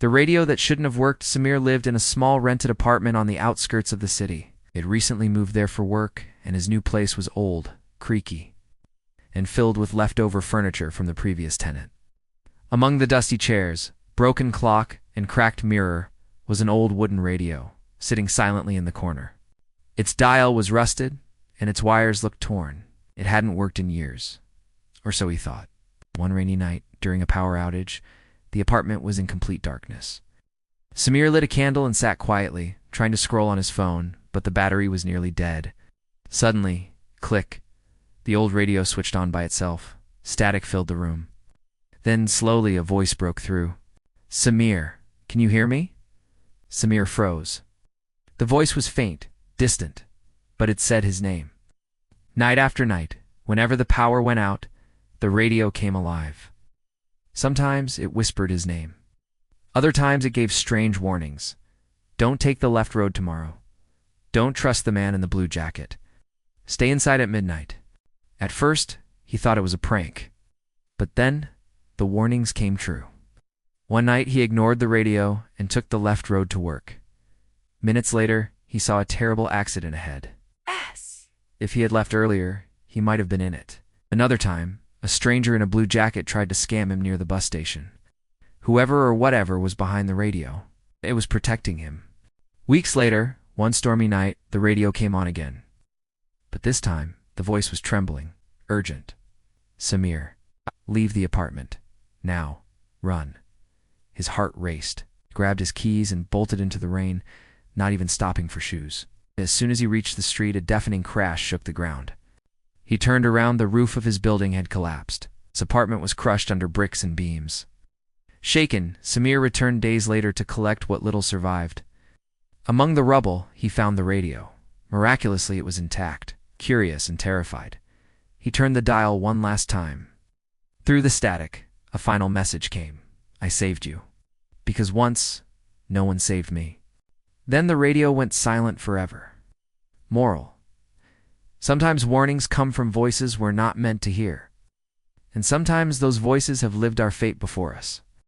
The radio that shouldn't have worked. Samir lived in a small rented apartment on the outskirts of the city. He had recently moved there for work, and his new place was old, creaky, and filled with leftover furniture from the previous tenant. Among the dusty chairs, broken clock, and cracked mirror was an old wooden radio, sitting silently in the corner. Its dial was rusted, and its wires looked torn. It hadn't worked in years, or so he thought. One rainy night, during a power outage, the apartment was in complete darkness. Samir lit a candle and sat quietly, trying to scroll on his phone, but the battery was nearly dead. Suddenly, click, the old radio switched on by itself. Static filled the room. Then, slowly, a voice broke through. "Samir, can you hear me?" Samir froze. The voice was faint, distant, but it said his name. Night after night, whenever the power went out, the radio came alive. Sometimes it whispered his name. Other times it gave strange warnings. Don't take the left road tomorrow. Don't trust the man in the blue jacket. Stay inside at midnight. At first, he thought it was a prank. But then, the warnings came true. One night he ignored the radio and took the left road to work. Minutes later, he saw a terrible accident ahead. If he had left earlier, he might have been in it. Another time, a stranger in a blue jacket tried to scam him near the bus station. Whoever or whatever was behind the radio, it was protecting him. Weeks later, one stormy night, the radio came on again. But this time, the voice was trembling, urgent. "Samir, leave the apartment. Now. Run." His heart raced. He grabbed his keys and bolted into the rain, not even stopping for shoes. As soon as he reached the street, a deafening crash shook the ground. He turned around. The roof of his building had collapsed. His apartment was crushed under bricks and beams. Shaken, Samir returned days later to collect what little survived. Among the rubble, he found the radio. Miraculously, it was intact. Curious and terrified, he turned the dial one last time. Through the static, a final message came. "I saved you. Because once, no one saved me." Then the radio went silent forever. Moral: sometimes warnings come from voices we're not meant to hear. And sometimes those voices have lived our fate before us.